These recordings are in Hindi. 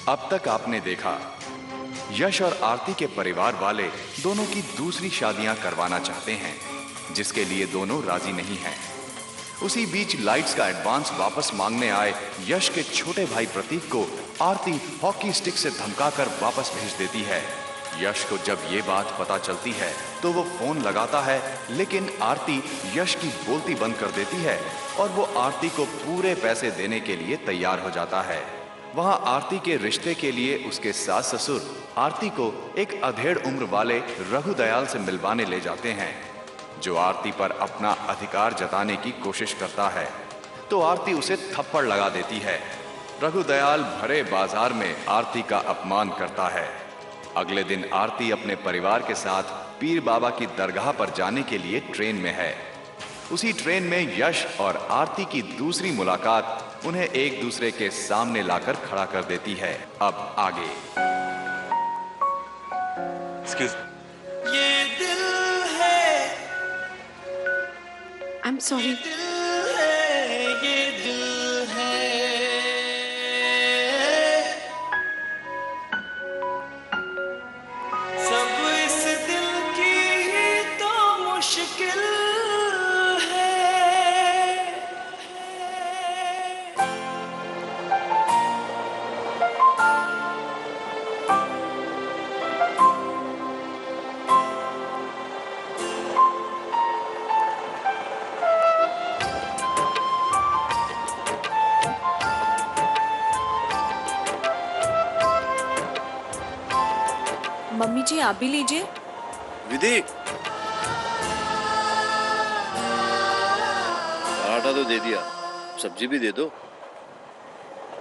अब तक आपने देखा, यश और आरती के परिवार वाले दोनों की दूसरी शादियां करवाना चाहते हैं, जिसके लिए दोनों राजी नहीं हैं। उसी बीच लाइट्स का एडवांस वापस मांगने आए यश के छोटे भाई प्रतीक को आरती हॉकी स्टिक से धमकाकर वापस भेज देती है। यश को जब ये बात पता चलती है तो वो फोन लगाता है, लेकिन आरती यश की बोलती बंद कर देती है और वो आरती को पूरे पैसे देने के लिए तैयार हो जाता है। वहां आरती के रिश्ते के लिए उसके सास ससुर आरती को एक अधेड़ उम्र वाले रघुदयाल से मिलवाने ले जाते हैं, जो आरती पर अपना अधिकार जताने की कोशिश करता है तो आरती उसे थप्पड़ लगा देती है। रघुदयाल भरे बाजार में आरती का अपमान करता है। अगले दिन आरती अपने परिवार के साथ पीर बाबा की दरगाह पर जाने के लिए ट्रेन में है। उसी ट्रेन में यश और आरती की दूसरी मुलाकात उन्हें एक दूसरे के सामने लाकर खड़ा कर देती है। अब आगे। Excuse me. ये दिल है, आई एम सॉरी। दिल है, ये दिल है। सब इस दिल की ही तो मुश्किल है। मम्मी जी आप भी लीजिए। विधि, पराठा तो दे दिया, सब्जी भी दे दो,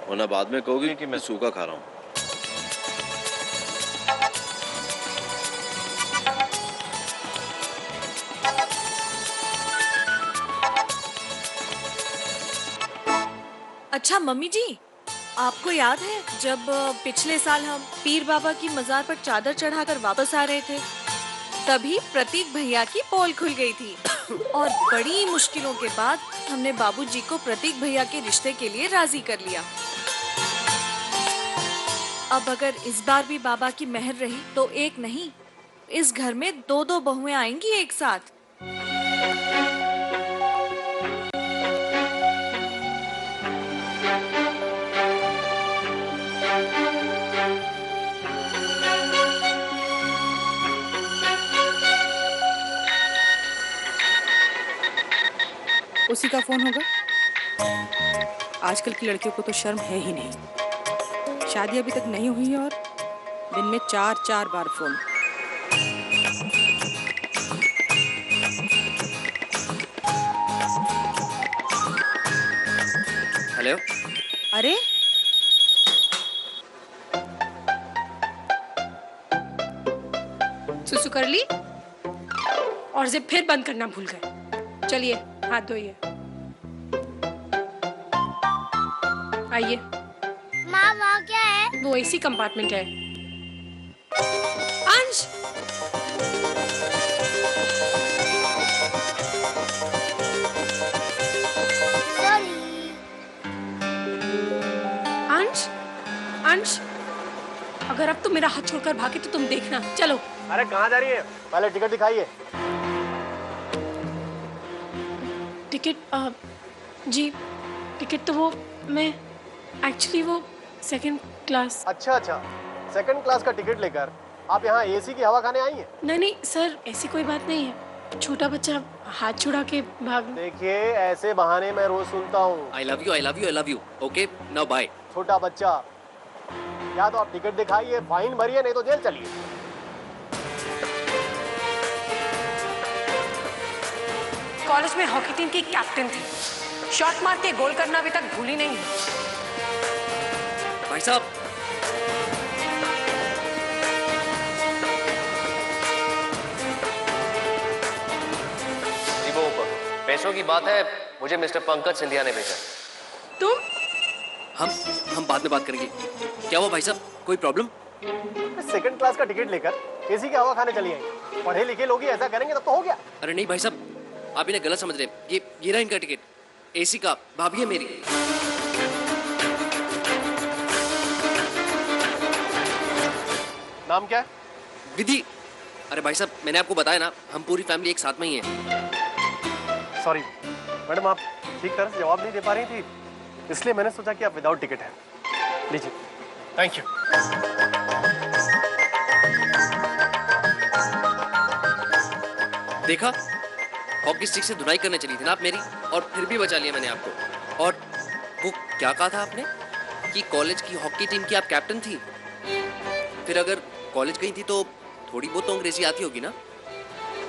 वरना बाद में कहोगी कि मैं सूखा खा रहा हूँ। अच्छा मम्मी जी, आपको याद है जब पिछले साल हम पीर बाबा की मजार पर चादर चढ़ाकर वापस आ रहे थे, तभी प्रतीक भैया की पोल खुल गई थी और बड़ी मुश्किलों के बाद हमने बाबूजी को प्रतीक भैया के रिश्ते के लिए राजी कर लिया। अब अगर इस बार भी बाबा की मेहर रही तो एक नहीं, इस घर में दो दो बहुएं आएंगी एक साथ। उसी का फोन होगा। आजकल की लड़कियों को तो शर्म है ही नहीं। शादी अभी तक नहीं हुई है और दिन में 4-4 बार फोन। हेलो। अरे सुसु कर ली और जिप फिर बंद करना भूल गए। चलिए हाथ धोइए। आइए। माँ वहाँ क्या है? वो एसी कंपार्टमेंट है। अंश, सॉरी। अंश, अंश, अगर अब तुम मेरा हाथ छोड़कर भागे तो तुम देखना। चलो। अरे कहाँ जा रही है? पहले टिकट दिखाइए। टिकट जी, टिकट तो वो मैं एक्चुअली वो सेकंड क्लास। अच्छा, सेकंड क्लास का टिकट लेकर आप यहाँ एसी की हवा खाने आई हैं? नहीं सर, ऐसी कोई बात नहीं है। छोटा बच्चा हाथ छुड़ा के भाग। देखिए, ऐसे बहाने मैं रोज सुनता हूँ। I love you, I love you, I love you. Okay, now bye. छोटा बच्चा, या तो आप टिकट दिखाइए, फाइन भरिए, नहीं तो जेल चलिए। कॉलेज में हॉकी टीम की कैप्टन थी। शॉट मार के गोल करना अभी तक भूली नहीं। भाई साहब, जी वो पैसों की बात है, मुझे मिस्टर पंकज सिंधिया ने भेजा। तुम? हम बाद में बात करेंगे। क्या हुआ भाई साहब, कोई प्रॉब्लम? सेकंड क्लास का टिकट लेकर एसी की हवा खाने चली आई। पढ़े लिखे लोग ही ऐसा करेंगे तब तो हो गया। अरे नहीं भाई साहब, आप इन्हें गलत समझ रहे हैं। ये रहा इनका टिकट, एसी का। भाभी है मेरी। नाम क्या है? विधि। अरे भाई साहब, मैंने आपको बताया ना, हम पूरी फैमिली एक साथ में ही है। सॉरी मैडम, आप ठीक तरह से जवाब नहीं दे पा रही थी, इसलिए मैंने सोचा कि आप विदाउट टिकट हैं। लीजिए। Thank you. देखा, हॉकी स्टिक से धुनाई करने चली थी ना आप मेरी, और फिर भी बचा लिया मैंने आपको। और वो क्या कहा था आपने कि कॉलेज की हॉकी टीम की आप कैप्टन थी? फिर अगर कॉलेज गई थी तो थोड़ी बहुत तो अंग्रेजी आती होगी ना?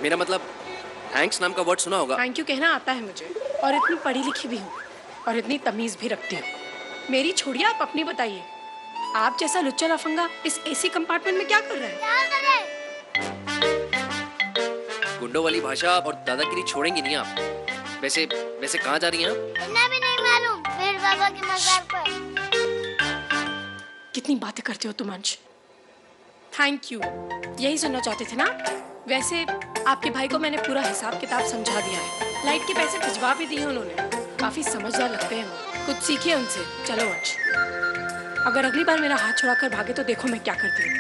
मेरा मतलब थैंक्स नाम का वर्ड सुना होगा। थैंक यू कहना आता है मुझे, और इतनी पढ़ी लिखी भी हूँ और इतनी तमीज भी रखती हूँ। मेरी छोड़िए, आप अपनी बताइए। आप जैसा लुच्चा लफंगा इस एसी कंपार्टमेंट में क्या कर रहे हैं? गुंडों वाली भाषा और दादागिरी छोड़ेंगी नहीं आप। वैसे कहाँ जा रही हैं आप? इन्हें भी नहीं मालूम, पीर बाबा की मजार पर। कितनी बातें करते हो तुम अंश। थैंक यू, यही सुनना चाहते थे ना? वैसे आपके भाई को मैंने पूरा हिसाब किताब समझा दिया है। लाइट के पैसे भिजवा भी दिए उन्होंने। काफी समझदार लगते हैं वो, कुछ सीखिए उनसे। चलो अंश, अगर अगली बार मेरा हाथ छुड़ाकर भागे तो देखो मैं क्या करती हूँ।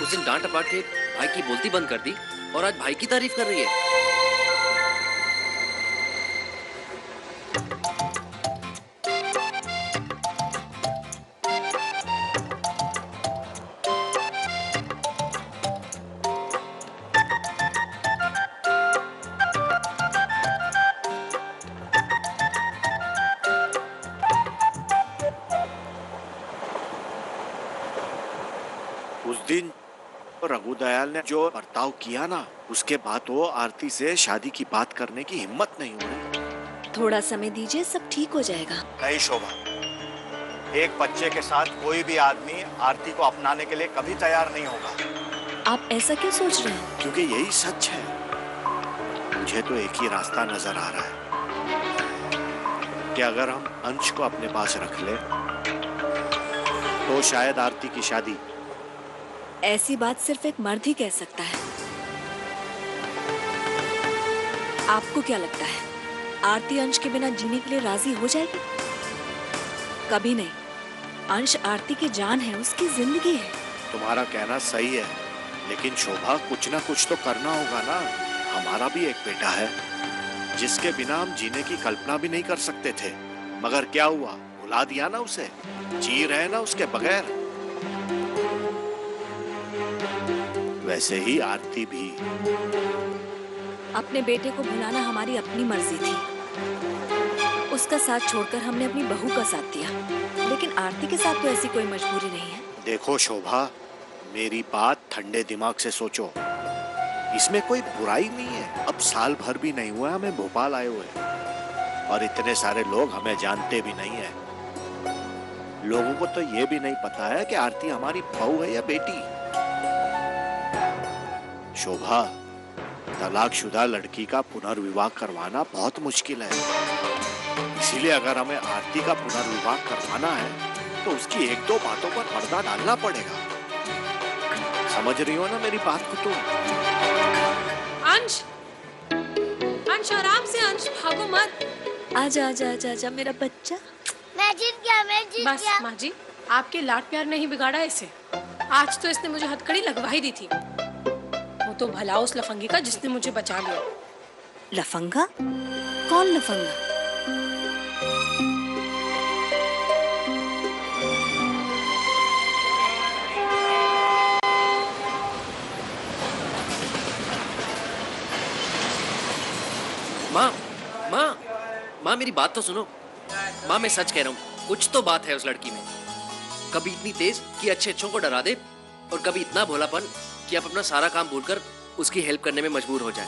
उस दिन डांट टपाट के भाई की बोलती बंद कर दी और आज भाई की तारीफ कर रही है। उस दिन रघुदयाल ने जो बर्ताव किया ना, उसके बाद वो आरती से शादी की बात करने की हिम्मत नहीं हो रही। थोड़ा समय दीजिए, सब ठीक हो जाएगा। नहीं शोभा, एक बच्चे के साथ कोई भी आदमी आरती को अपनाने के लिए कभी तैयार नहीं होगा। आप ऐसा क्यों सोच रहे हैं? क्योंकि यही सच है। मुझे तो एक ही रास्ता नजर आ रहा है कि अगर हम अंश को अपने पास रख ले तो शायद आरती की शादी। ऐसी बात सिर्फ एक मर्द ही कह सकता है। आपको क्या लगता है आरती अंश के बिना जीने के लिए राजी हो जाएगी? कभी नहीं। अंश आरती की जान है, उसकी जिंदगी है। तुम्हारा कहना सही है, लेकिन शोभा कुछ ना कुछ तो करना होगा ना। हमारा भी एक बेटा है जिसके बिना हम जीने की कल्पना भी नहीं कर सकते थे, मगर क्या हुआ, भुला दिया ना उसे। जी रहे ना उसके बगैर। वैसे ही आरती भी। अपने बेटे को भुलाना हमारी अपनी मर्जी थी। उसका साथ छोड़कर हमने अपनी बहू का साथ दिया, लेकिन आरती के साथ तो ऐसी कोई मजबूरी नहीं है। देखो शोभा, मेरी बात ठंडे दिमाग से सोचो। इसमें कोई बुराई नहीं है। अब साल भर भी नहीं हुआ हमें भोपाल आए हुए, और इतने सारे लोग हमें जानते भी नहीं है। लोगों को तो ये भी नहीं पता है कि आरती हमारी बहू है या बेटी। शोभा, तलाकशुदा लड़की का पुनर्विवाह करवाना बहुत मुश्किल है। इसीलिए अगर हमें आरती का पुनर्विवाह करवाना है तो उसकी एक दो बातों पर पर्दा डालना पड़ेगा। समझ रही हो ना मेरी बात को? तो अंश, अंश आराम से, अंश भागो मत। आजा आजा आजा आजा मेरा बच्चा। मैं जीत गया, मैं जीत बस गया। माँ जी, आपके लाड प्यार ने ही बिगाड़ा इसे। आज तो इसने मुझे हथकड़ी लगवा ही दी थी। वो तो भला उस लफंगी का जिसने मुझे बचा लिया। लफंगा? कौन लफंगा? माँ, माँ, माँ मेरी बात तो सुनो। माँ मैं सच कह रहा हूँ, कुछ तो बात है उस लड़की में। कभी इतनी तेज कि अच्छे अच्छों को डरा दे, और कभी इतना भोलापन कि आप अपना सारा काम भूलकर उसकी हेल्प करने में मजबूर हो जाए।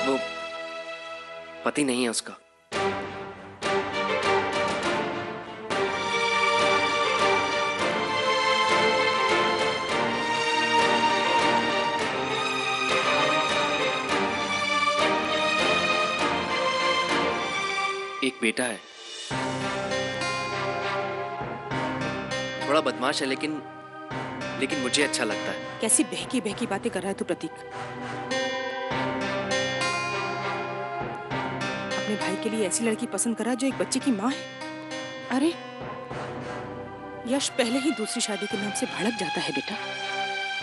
वो पति नहीं है उसका। एक बेटा है, थोड़ा बदमाश है, लेकिन मुझे अच्छा लगता है। कैसी बहकी बहकी बातें कर रहा है तू प्रतीक। अपने भाई के लिए ऐसी लड़की पसंद करा जो एक बच्चे की माँ है। अरे यश पहले ही दूसरी शादी के नाम से भड़क जाता है बेटा।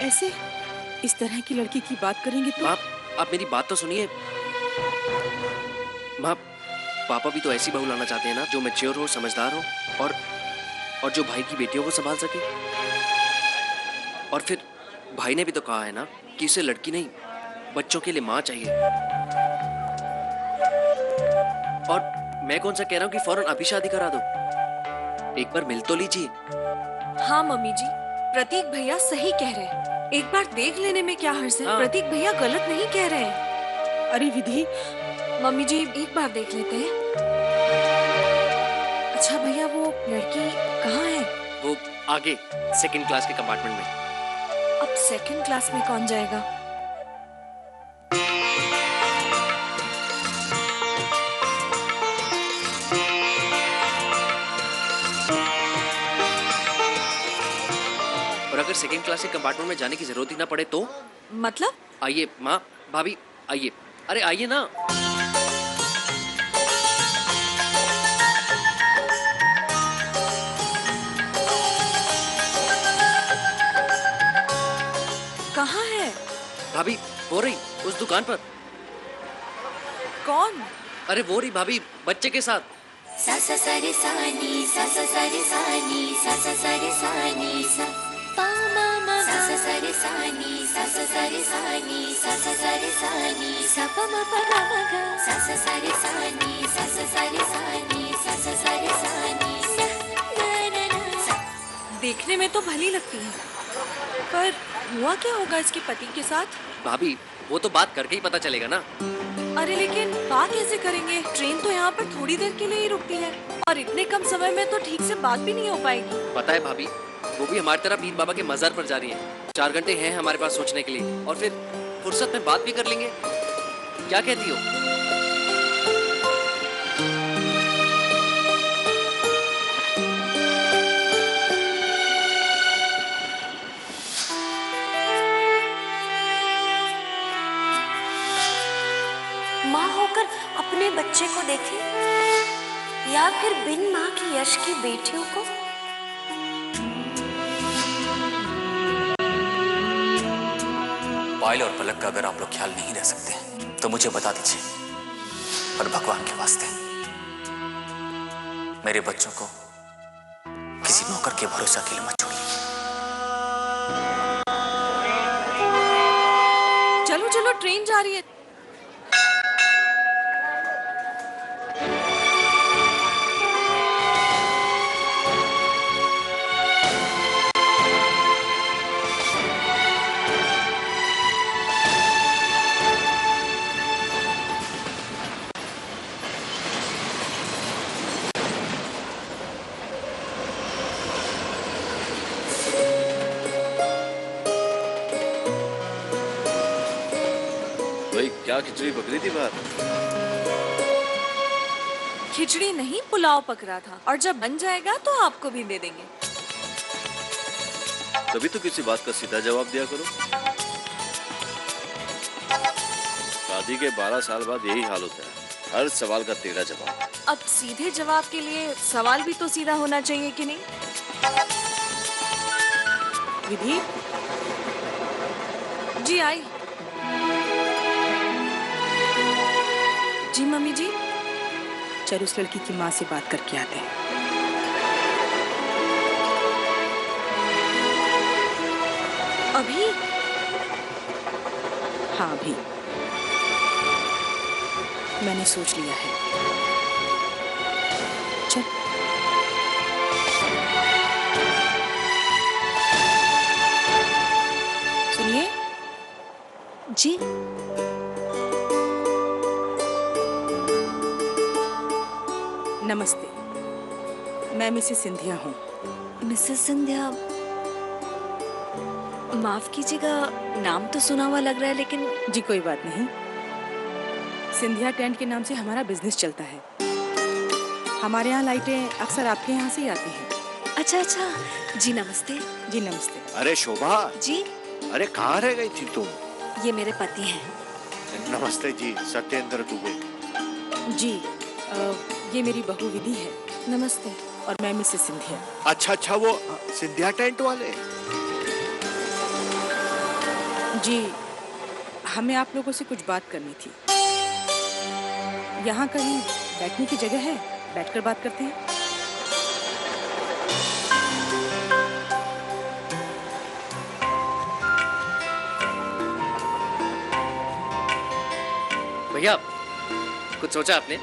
ऐसे इस तरह की लड़की की बात करेंगे तो। माँ, आप मेरी बात तो सुनिए। माँ, पापा भी तो ऐसी बहू लाना चाहते हैं ना, जो मैच्योर हो, समझदार हो और जो भाई की बेटियों को संभाल सके। और फिर भाई ने भी तो कहा है ना कि उसे लड़की नहीं, बच्चों के लिए माँ चाहिए। और मैं कौन सा कह रहा हूँ कि फौरन अभी शादी करा दो। एक बार मिल तो लीजिए। हाँ मम्मी जी, प्रतीक भैया सही कह रहे हैं। एक बार देख लेने में क्या हर्ज है। हाँ। प्रतीक भैया गलत नहीं कह रहे हैं। अरे विधि, मम्मी जी एक बार देख लेते हैं। अच्छा भैया, वो लड़की कहाँ है? वो आगे सेकंड क्लास के कंपार्टमेंट में। अब सेकंड क्लास में कौन जाएगा? और अगर सेकंड क्लास के कंपार्टमेंट में जाने की जरूरत ही ना पड़े तो? मतलब? आइए माँ, भाभी आइए। अरे आइए ना। कहाँ है? भाभी वो रही उस दुकान पर। कौन? अरे वो रही भाभी, बच्चे के साथ। सा सा सा रे सा नी सा सा सा रे सा नी सा सा सा रे सा नी सा पा मा मा सा सा सा रे सा नी सा सा सा रे सा नी सा सा सा रे सा नी सा प म प ग म ग सा सा सा रे सा नी सा सा सा रे सा नी सा सा सा रे सा नी सा ना ना ना सा। देखने में तो भली लगती है, पर हुआ क्या होगा इसके पति के साथ? भाभी वो तो बात करके ही पता चलेगा ना। अरे लेकिन बात कैसे करेंगे? ट्रेन तो यहाँ पर थोड़ी देर के लिए ही रुकती है और इतने कम समय में तो ठीक से बात भी नहीं हो पाएगी। पता है भाभी, वो भी हमारी तरह पीर बाबा के मजार पर जा रही है। 4 घंटे हैं हमारे पास सोचने के लिए, और फिर फुर्सत में बात भी कर लेंगे। क्या कहती हो? माँ होकर अपने बच्चे को देखे या फिर बिन माँ की यश की बेटियों को। पायल और पलक का अगर आप लोग ख्याल नहीं रह सकते तो मुझे बता दीजिए, पर भगवान के वास्ते मेरे बच्चों को किसी नौकर के भरोसा के लिए मत छोड़िए। चलो चलो, ट्रेन जा रही है। भाई क्या खिचड़ी पकड़ी थी बाहर? खिचड़ी नहीं, पुलाव पक रहा था, और जब बन जाएगा तो आपको भी दे देंगे। कभी तो किसी बात का सीधा जवाब दिया करो। शादी के 12 साल बाद यही हाल होता है, हर सवाल का टेढ़ा जवाब। अब सीधे जवाब के लिए सवाल भी तो सीधा होना चाहिए कि नहीं? विधि, जी आई। जी मम्मी जी। चल उस लड़की की माँ से बात करके आते हैं। अभी? हाँ अभी। मैंने सोच लिया है। चल। सुनिए। जी। नमस्ते, मैं मिसेस सिंधिया हूँ। मिसेस सिंधिया? माफ कीजिएगा, नाम तो सुना हुआ लग रहा है, लेकिन। जी कोई बात नहीं, सिंधिया टेंट के नाम से हमारा बिजनेस चलता है। हमारे यहाँ लाइटें अक्सर आपके यहाँ से ही आती हैं। अच्छा अच्छा, जी नमस्ते। जी नमस्ते। अरे शोभा जी। अरे कहाँ रह गई थी तुम? ये मेरे पति हैं। नमस्ते जी, सत्येंद्र दुबे। जी ये मेरी बहू विधि है। नमस्ते। और मैं मिसेस सिंधिया। अच्छा अच्छा, वो सिंधिया टेंट वाले। जी, हमें आप लोगों से कुछ बात करनी थी। यहाँ कहीं बैठने की जगह है? बैठकर बात करते हैं। भैया, कुछ सोचा आपने?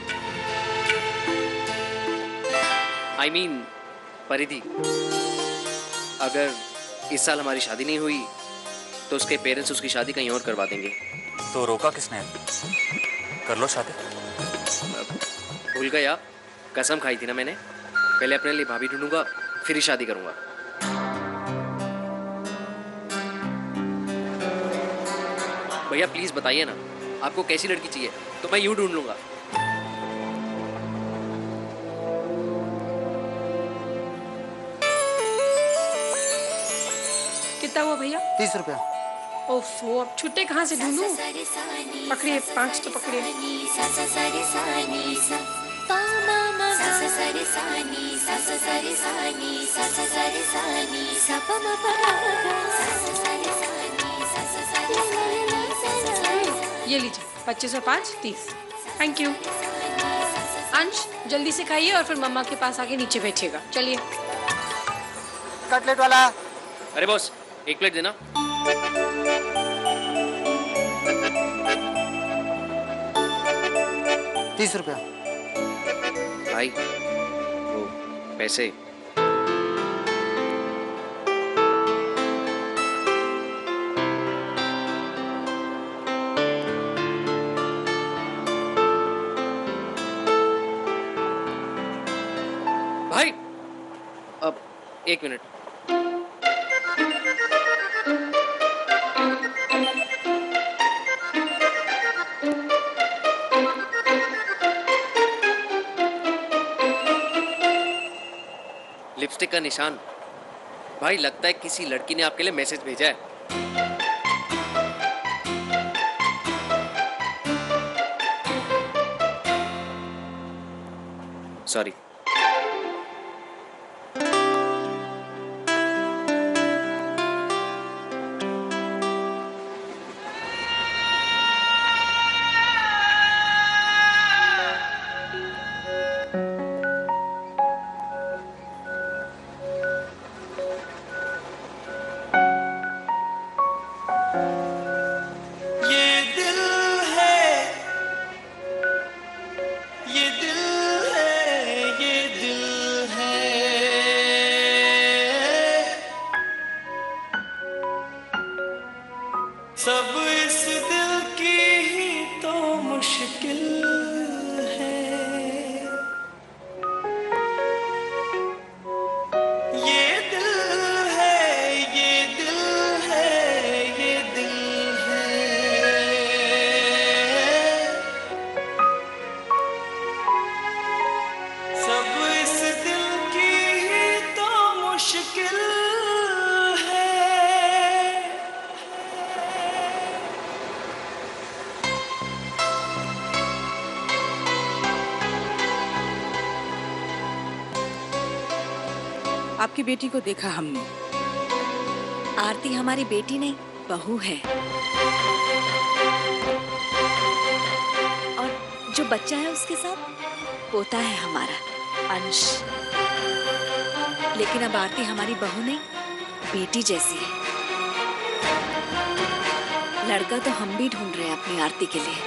I mean, परिधि, अगर इस साल हमारी शादी नहीं हुई तो उसके पेरेंट्स उसकी शादी कहीं और करवा देंगे। तो रोका किसने? कर लो शादी। भूल गया, कसम खाई थी ना मैंने। पहले अपने लिए भाभी ढूंढूंगा, फिर ही शादी करूंगा। भैया प्लीज बताइए ना, आपको कैसी लड़की चाहिए तो मैं यूं ढूंढ लूंगा। कितना हुआ भैया? 30 रुपया। ओफो, अब छुट्टे कहाँ से ढूंढूं? पकड़िए, 5 तो पकड़िए। ये लीजिए, 25 और 5, 30। Thank you. अंश, जल्दी से खाइए और फिर मम्मा के पास आके नीचे बैठिएगा। चलिए। कटलेट वाला। अरे बॉस, एक प्लेट देना। ₹30। भाई, वो पैसे। भाई, अब 1 मिनट। लिपस्टिक का निशान। भाई लगता है किसी लड़की ने आपके लिए मैसेज भेजा है। सॉरी। सब इस दिल की ही तो मुश्किल है। ये दिल है, ये दिल है, ये दिल है। सब इस दिल की ही तो मुश्किल है। आपकी बेटी को देखा हमने। आरती हमारी बेटी नहीं, बहू है। और जो बच्चा है उसके साथ पोता है हमारा, अंश। लेकिन अब आरती हमारी बहू नहीं, बेटी जैसी है। लड़का तो हम भी ढूंढ रहे हैं अपनी आरती के लिए।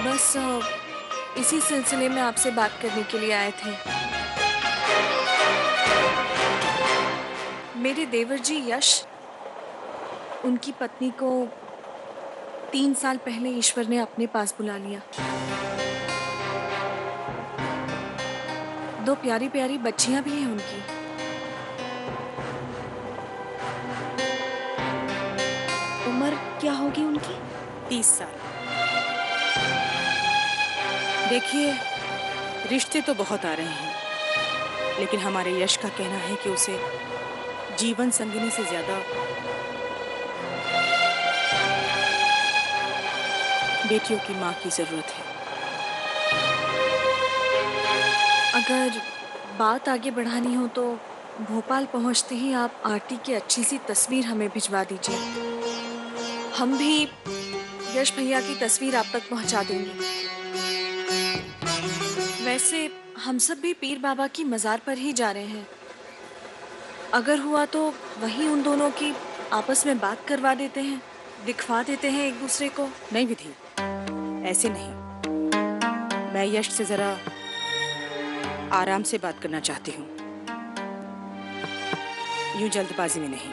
बस इसी सिलसिले में आपसे बात करने के लिए आए थे। मेरे देवर जी यश, उनकी पत्नी को 3 साल पहले ईश्वर ने अपने पास बुला लिया। 2 प्यारी प्यारी बच्चियां भी हैं उनकी। उम्र क्या होगी उनकी? 30 साल। देखिए, रिश्ते तो बहुत आ रहे हैं, लेकिन हमारे यश का कहना है कि उसे जीवन संगिनी से ज्यादा बेटियों की माँ की जरूरत है। अगर बात आगे बढ़ानी हो तो भोपाल पहुंचते ही आप आरती की अच्छी सी तस्वीर हमें भिजवा दीजिए। हम भी यश भैया की तस्वीर आप तक पहुंचा देंगे। वैसे हम सब भी पीर बाबा की मज़ार पर ही जा रहे हैं। अगर हुआ तो वहीं उन दोनों की आपस में बात करवा देते हैं, दिखवा देते हैं एक दूसरे को। नहीं विधि, ऐसे नहीं। मैं यश से जरा आराम से बात करना चाहती हूँ, यूं जल्दबाजी में नहीं।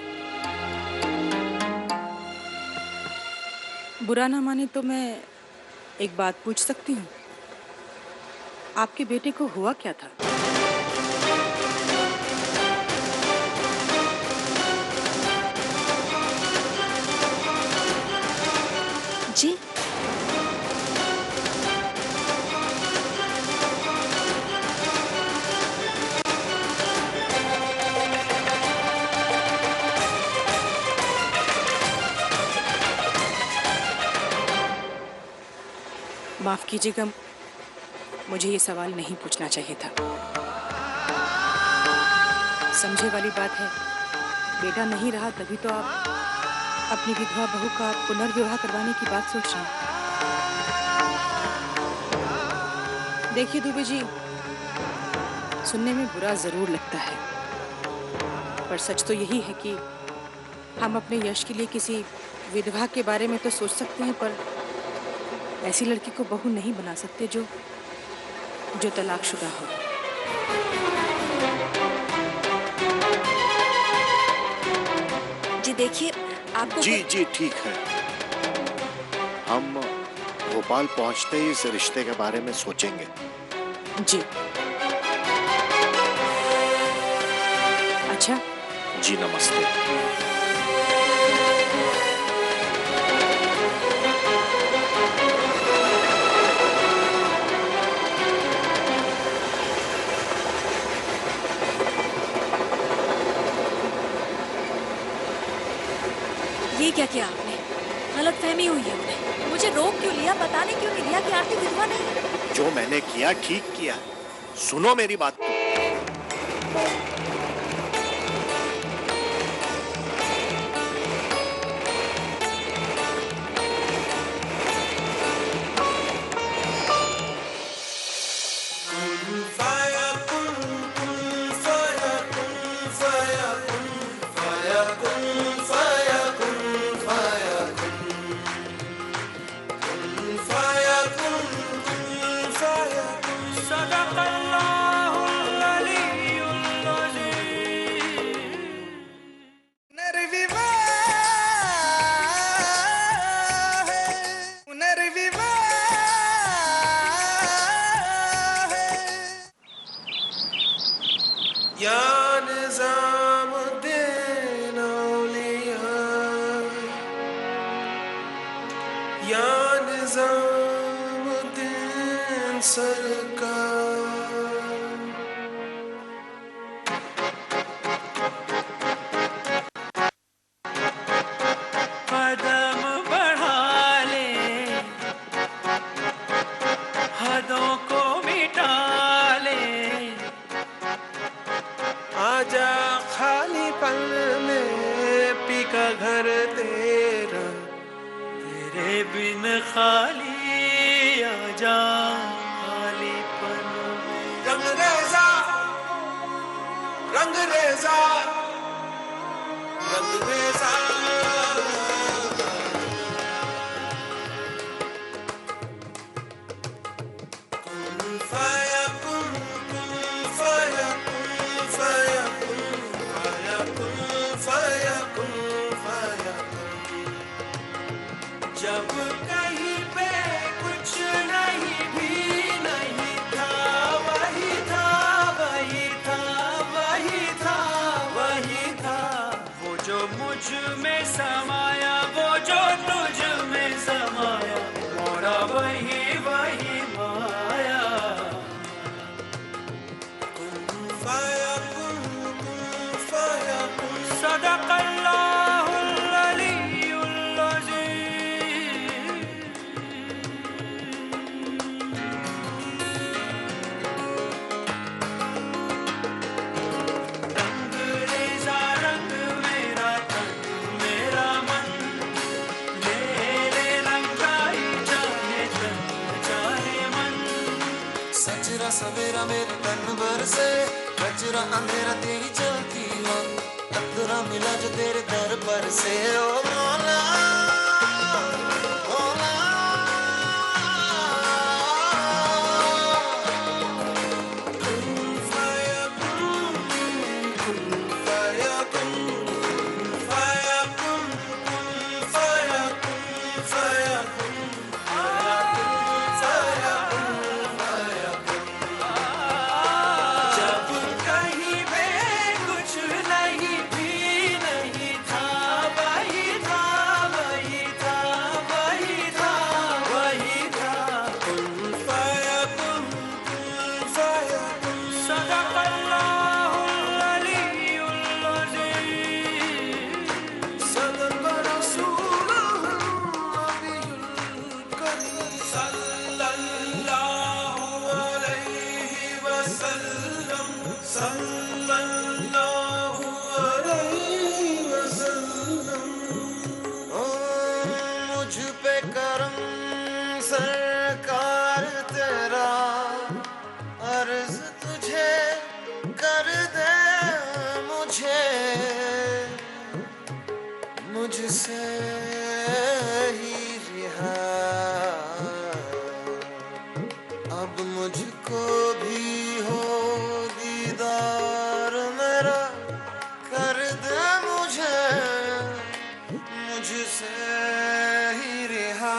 बुरा ना माने तो मैं एक बात पूछ सकती हूँ? आपके बेटे को हुआ क्या था? जी माफ कीजिएगा, मुझे ये सवाल नहीं पूछना चाहिए था। समझे वाली बात है, बेटा नहीं रहा तभी तो आप अपनी विधवा बहू का पुनर्विवाह करवाने की बात सोच रहे हैं। देखिए दुबे जी, सुनने में बुरा जरूर लगता है, पर सच तो यही है कि हम अपने यश के लिए किसी विधवा के बारे में तो सोच सकते हैं, पर ऐसी लड़की को बहू नहीं बना सकते जो तलाकशुदा हो। जी देखिए, आपको जी ठीक है। हम भोपाल पहुंचते ही इस रिश्ते के बारे में सोचेंगे। जी अच्छा जी, नमस्ते। ये क्या किया आपने? गलतफहमी हुई है उन्हें। मुझे रोक क्यों लिया, बताने क्यों नहीं दिया कि आरती विधवा नहीं है? जो मैंने किया ठीक किया। सुनो मेरी बात तो। सवेरा मेरे तन भर से कचरा अंधेरा तेरी चलती हो अधूरा मिला जो तेरे दर पर से ओ मौला सरकार तेरा अर्ज तुझे कर दे मुझे मुझसे ही रिहा अब मुझको भी हो दीदार मेरा कर दे मुझे मुझसे ही रिहा